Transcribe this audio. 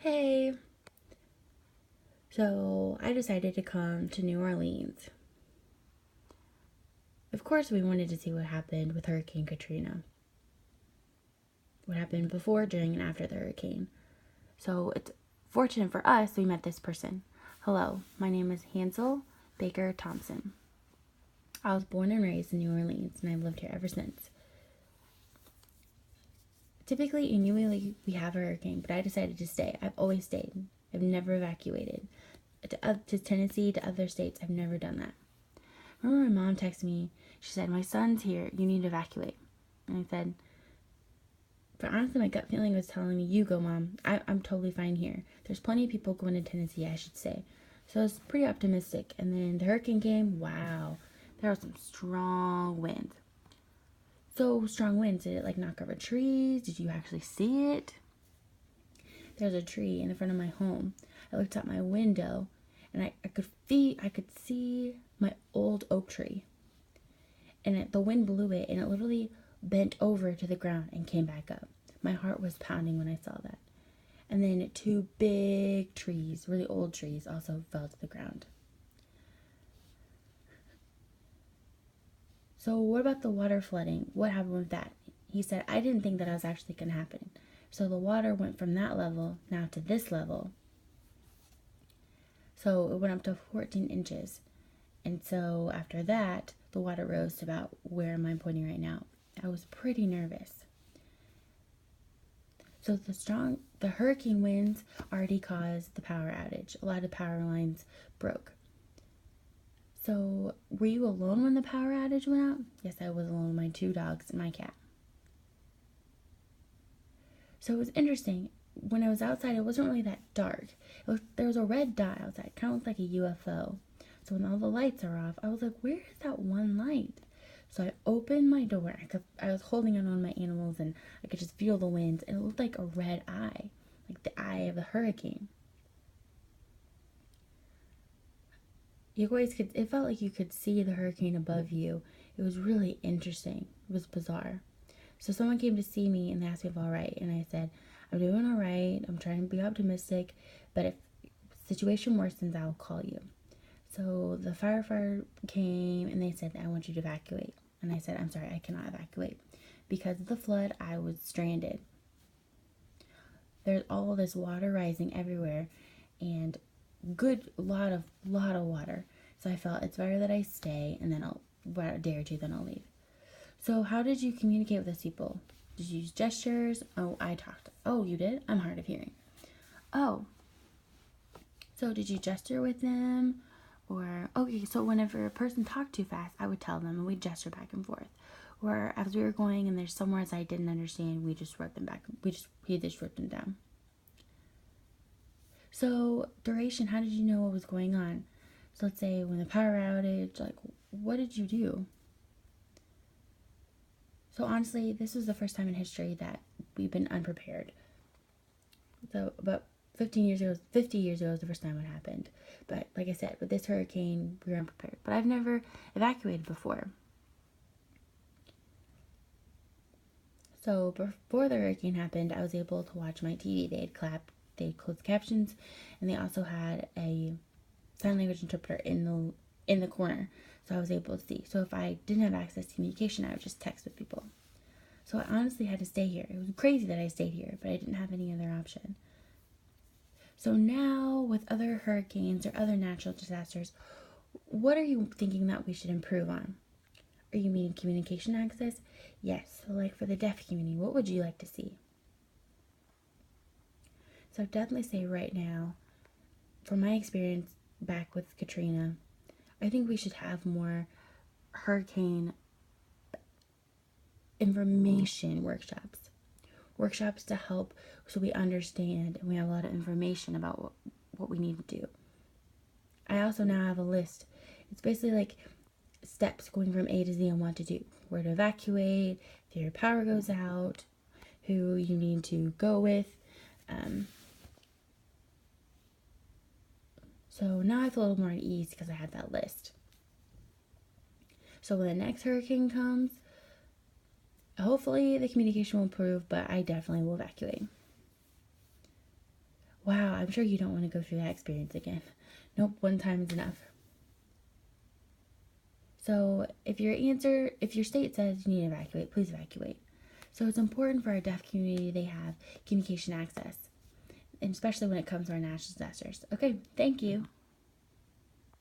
Hey, so I decided to come to New Orleans. Of course, we wanted to see what happened with Hurricane Katrina, what happened before, during, and after the hurricane. So it's fortunate for us we met this person. Hello, my name is Hansel Baker Thompson. I was born and raised in New Orleans, and I've lived here ever since. Typically, in New Orleans, we have a hurricane, but I decided to stay. I've always stayed. I've never evacuated. To Tennessee, to other states, I've never done that. Remember my mom texted me, she said, my son's here, you need to evacuate. And I said, but honestly, my gut feeling was telling me, you go, Mom. I'm totally fine here. There's plenty of people going to Tennessee, I should say. So I was pretty optimistic. And then the hurricane came. Wow. There were some strong winds. So strong winds. Did it like knock over trees? Did you actually see it? There's a tree in the front of my home. I looked out my window and I could see my old oak tree. And the wind blew it and it literally bent over to the ground and came back up. My heart was pounding when I saw that. And then two big trees, really old trees, also fell to the ground. So what about the water flooding? What happened with that? He said, I didn't think that was actually going to happen. So the water went from that level now to this level. So it went up to 14 inches. And so after that, the water rose to about where am I pointing right now. I was pretty nervous. So the hurricane winds already caused the power outage. A lot of power lines broke. So were you alone when the power outage went out? Yes, I was alone with my two dogs and my cat. So it was interesting. When I was outside, it wasn't really that dark. There was a red dot outside, kind of looked like a UFO. So when all the lights are off, I was like, where is that one light? So I opened my door. I was holding on my animals and I could just feel the winds. And it looked like a red eye, like the eye of the hurricane. It felt like you could see the hurricane above you. It was really interesting. It was bizarre. So someone came to see me and they asked me if I'm all right. And I said, I'm doing all right. I'm trying to be optimistic. But if the situation worsens, I'll call you. So the firefighter came and they said, I want you to evacuate. And I said, I'm sorry, I cannot evacuate. Because of the flood, I was stranded. There's all this water rising everywhere and lot of water. So I felt it's better that I stay and then about a day or two, then I'll leave. So how did you communicate with those people? Did you use gestures? Oh, I talked. Oh, you did? I'm hard of hearing. Oh. So did you gesture with them? Or, okay, so whenever a person talked too fast, I would tell them and we'd gesture back and forth. Or as we were going and there's some words I didn't understand, we just wrote them back. He just wrote them down. So duration, how did you know what was going on? So let's say when the power outage, like what did you do? So honestly, this was the first time in history that we've been unprepared. So about 50 years ago was the first time it happened. But like I said, with this hurricane, we were unprepared. But I've never evacuated before. So before the hurricane happened, I was able to watch my TV. They had closed captions, and they also had a sign language interpreter in the corner. So I was able to see. So if I didn't have access to communication, I would just text with people. So I honestly had to stay here. It was crazy that I stayed here, but I didn't have any other option. So now with other hurricanes or other natural disasters, what are you thinking that we should improve on? Are you meaning communication access? Yes. So like for the deaf community, what would you like to see? So definitely say right now, from my experience back with Katrina, I think we should have more hurricane information workshops to help so we understand and we have a lot of information about what we need to do. I also now have a list. It's basically like steps going from A to Z on what to do, where to evacuate, if your power goes out, who you need to go with. So now I feel a little more at ease because I have that list. So when the next hurricane comes, hopefully the communication will improve, but I definitely will evacuate. Wow, I'm sure you don't want to go through that experience again. Nope, one time is enough. So if your state says you need to evacuate, please evacuate. So it's important for our deaf community they have communication access, and especially when it comes to our national disasters. Okay, thank you.